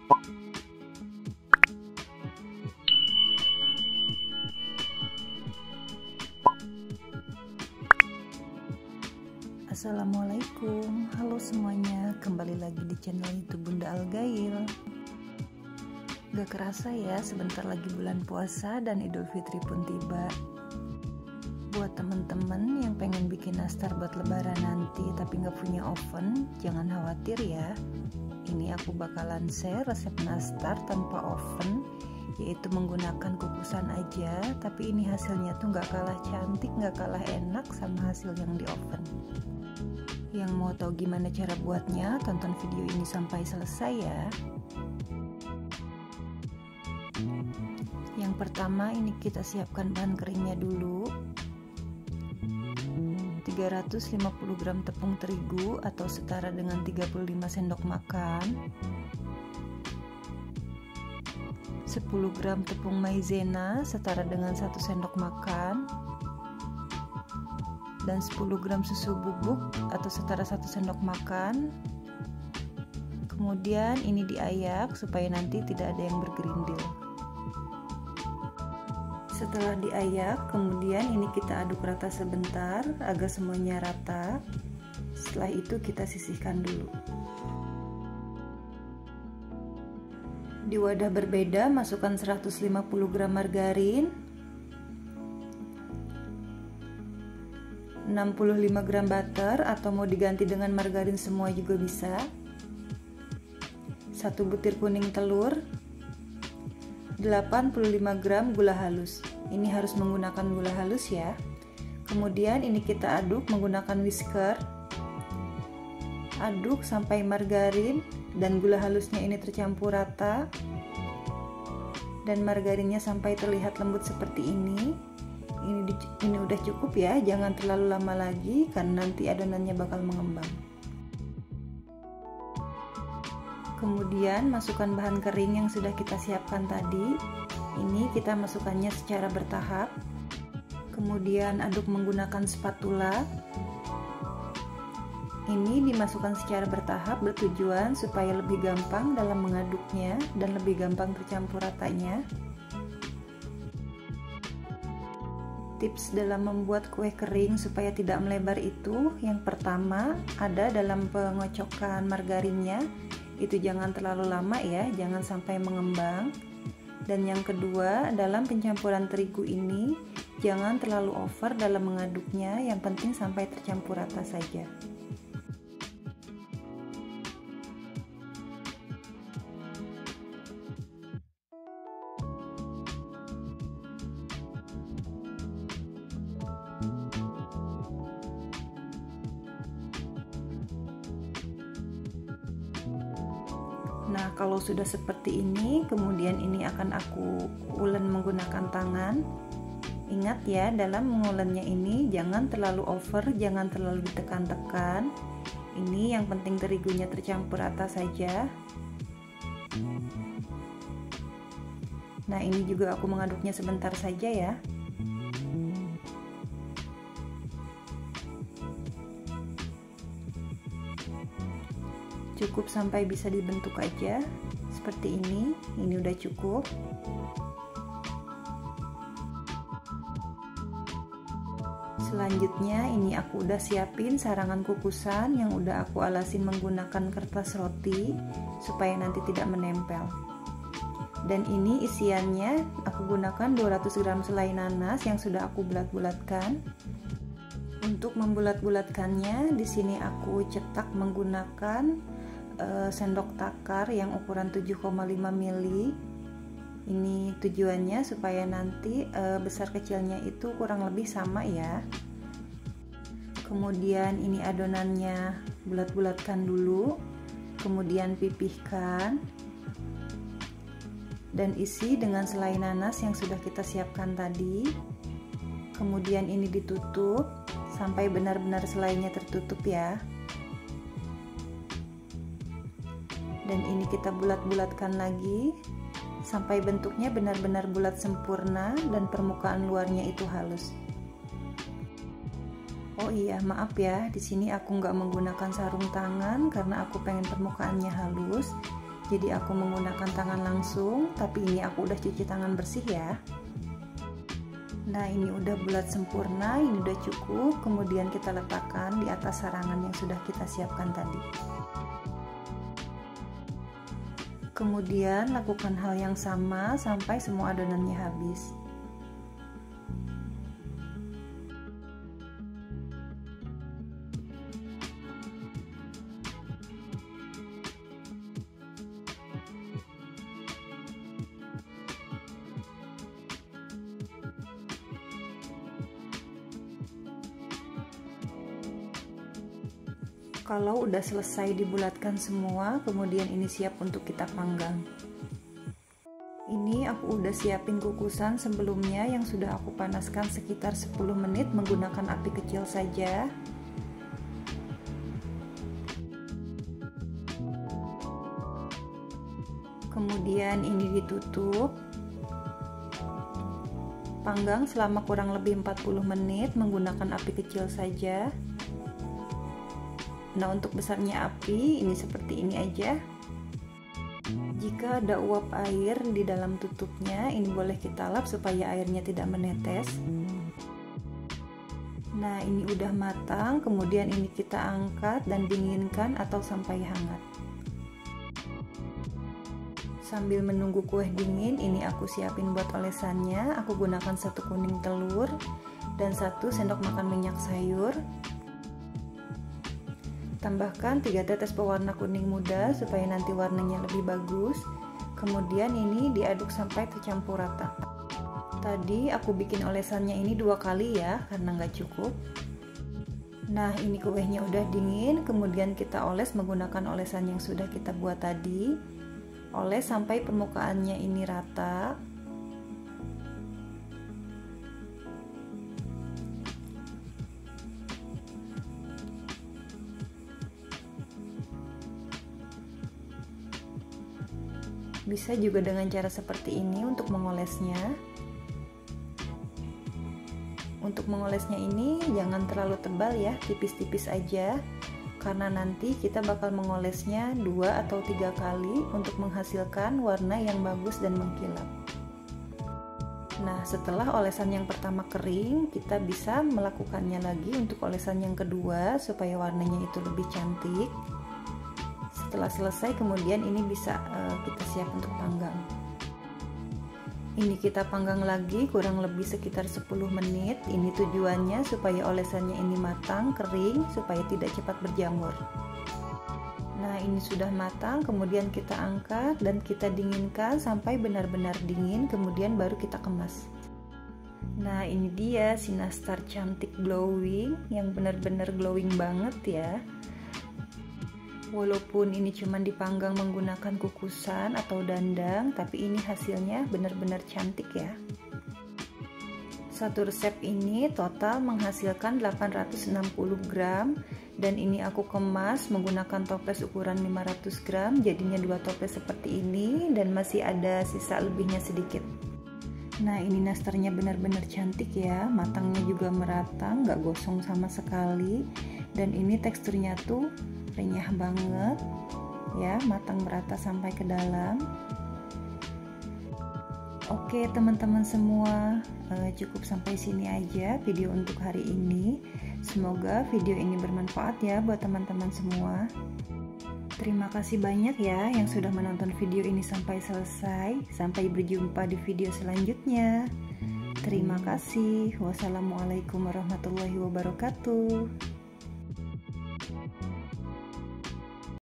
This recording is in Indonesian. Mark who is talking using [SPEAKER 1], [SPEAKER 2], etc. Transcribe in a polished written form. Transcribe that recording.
[SPEAKER 1] Assalamualaikum, halo semuanya, kembali lagi di channel YouTube Bunda Algail. Gak kerasa ya, sebentar lagi bulan puasa dan Idul Fitri pun tiba. Buat temen-temen yang pengen bikin nastar buat lebaran nanti tapi gak punya oven, jangan khawatir ya. Ini aku bakalan share resep nastar tanpa oven, yaitu menggunakan kukusan aja, tapi ini hasilnya tuh gak kalah cantik, gak kalah enak sama hasil yang di oven. Yang mau tahu gimana cara buatnya, tonton video ini sampai selesai ya. Yang pertama, ini kita siapkan bahan keringnya dulu. 350 gram tepung terigu atau setara dengan 35 sendok makan. 10 gram tepung maizena setara dengan 1 sendok makan. Dan 10 gram susu bubuk atau setara 1 sendok makan. Kemudian ini diayak supaya nanti tidak ada yang bergerindil. Setelah diayak, kemudian ini kita aduk rata sebentar agar semuanya rata. Setelah itu kita sisihkan dulu. Di wadah berbeda masukkan 150 gram margarin, 65 gram butter atau mau diganti dengan margarin semua juga bisa. 1 butir kuning telur, 85 gram gula halus. Ini harus menggunakan gula halus ya. Kemudian ini kita aduk menggunakan whisker. Aduk sampai margarin dan gula halusnya ini tercampur rata. Dan margarinnya sampai terlihat lembut seperti ini. Ini udah cukup ya, jangan terlalu lama lagi karena nanti adonannya bakal mengembang. Kemudian masukkan bahan kering yang sudah kita siapkan tadi. Ini kita masukkannya secara bertahap. Kemudian aduk menggunakan spatula. Ini dimasukkan secara bertahap bertujuan supaya lebih gampang dalam mengaduknya dan lebih gampang tercampur ratanya. Tips dalam membuat kue kering supaya tidak melebar itu, yang pertama ada dalam pengocokan margarinnya, itu jangan terlalu lama ya, jangan sampai mengembang. Dan yang kedua, dalam pencampuran terigu ini, jangan terlalu over dalam mengaduknya, yang penting sampai tercampur rata saja. Nah, kalau sudah seperti ini, kemudian ini akan aku ulen menggunakan tangan. Ingat ya, dalam mengulennya ini jangan terlalu over, jangan terlalu ditekan-tekan. Ini yang penting terigunya tercampur rata saja. Nah, ini juga aku mengaduknya sebentar saja ya. Cukup sampai bisa dibentuk aja seperti ini udah cukup. Selanjutnya ini aku udah siapin sarangan kukusan yang udah aku alasin menggunakan kertas roti supaya nanti tidak menempel. Dan ini isiannya aku gunakan 200 gram selai nanas yang sudah aku bulat-bulatkan. Untuk membulat-bulatkannya di sini aku cetak menggunakan sendok takar yang ukuran 7,5 mili. Ini tujuannya supaya nanti besar kecilnya itu kurang lebih sama ya. Kemudian ini adonannya bulat-bulatkan dulu, kemudian pipihkan dan isi dengan selai nanas yang sudah kita siapkan tadi. Kemudian ini ditutup sampai benar-benar selainya tertutup ya. Dan ini kita bulat-bulatkan lagi sampai bentuknya benar-benar bulat sempurna dan permukaan luarnya itu halus. Oh iya, maaf ya, di sini aku nggak menggunakan sarung tangan karena aku pengen permukaannya halus. Jadi aku menggunakan tangan langsung, tapi ini aku udah cuci tangan bersih ya. Nah, ini udah bulat sempurna, ini udah cukup. Kemudian kita letakkan di atas sarangan yang sudah kita siapkan tadi. Kemudian lakukan hal yang sama sampai semua adonannya habis. Kalau udah selesai dibulatkan semua, kemudian ini siap untuk kita panggang. Ini aku udah siapin kukusan sebelumnya yang sudah aku panaskan sekitar 10 menit menggunakan api kecil saja. Kemudian ini ditutup. Panggang selama kurang lebih 40 menit menggunakan api kecil saja. Nah, untuk besarnya api ini seperti ini aja. Jika ada uap air di dalam tutupnya, ini boleh kita lap supaya airnya tidak menetes. Nah, ini udah matang, kemudian ini kita angkat dan dinginkan atau sampai hangat. Sambil menunggu kue dingin, ini aku siapin buat olesannya. Aku gunakan 1 kuning telur dan 1 sendok makan minyak sayur. Tambahkan 3 tetes pewarna kuning muda supaya nanti warnanya lebih bagus. Kemudian ini diaduk sampai tercampur rata. Tadi aku bikin olesannya ini 2 kali ya, karena nggak cukup. Nah, ini kuenya udah dingin, kemudian kita oles menggunakan olesan yang sudah kita buat tadi. Oles sampai permukaannya ini rata. Bisa juga dengan cara seperti ini untuk mengolesnya. Untuk mengolesnya ini jangan terlalu tebal ya, tipis-tipis aja. Karena nanti kita bakal mengolesnya 2 atau 3 kali untuk menghasilkan warna yang bagus dan mengkilap. Nah, setelah olesan yang pertama kering, kita bisa melakukannya lagi untuk olesan yang kedua supaya warnanya itu lebih cantik. Setelah selesai, kemudian ini bisa kita siap untuk panggang. Ini kita panggang lagi kurang lebih sekitar 10 menit. Ini tujuannya supaya olesannya ini matang, kering, supaya tidak cepat berjamur. Nah, ini sudah matang, kemudian kita angkat dan kita dinginkan sampai benar-benar dingin, kemudian baru kita kemas. Nah, ini dia si nastar cantik glowing, yang benar-benar glowing banget ya. Walaupun ini cuma dipanggang menggunakan kukusan atau dandang, tapi ini hasilnya benar-benar cantik ya. Satu resep ini total menghasilkan 860 gram dan ini aku kemas menggunakan toples ukuran 500 gram, jadinya 2 toples seperti ini dan masih ada sisa lebihnya sedikit. Nah, ini nastarnya benar-benar cantik ya, matangnya juga merata, nggak gosong sama sekali, dan ini teksturnya tuh renyah banget ya, matang merata sampai ke dalam. Oke teman-teman semua, cukup sampai sini aja video untuk hari ini. Semoga video ini bermanfaat ya buat teman-teman semua. Terima kasih banyak ya yang sudah menonton video ini sampai selesai. Sampai berjumpa di video selanjutnya. Terima kasih. Wassalamualaikum warahmatullahi wabarakatuh.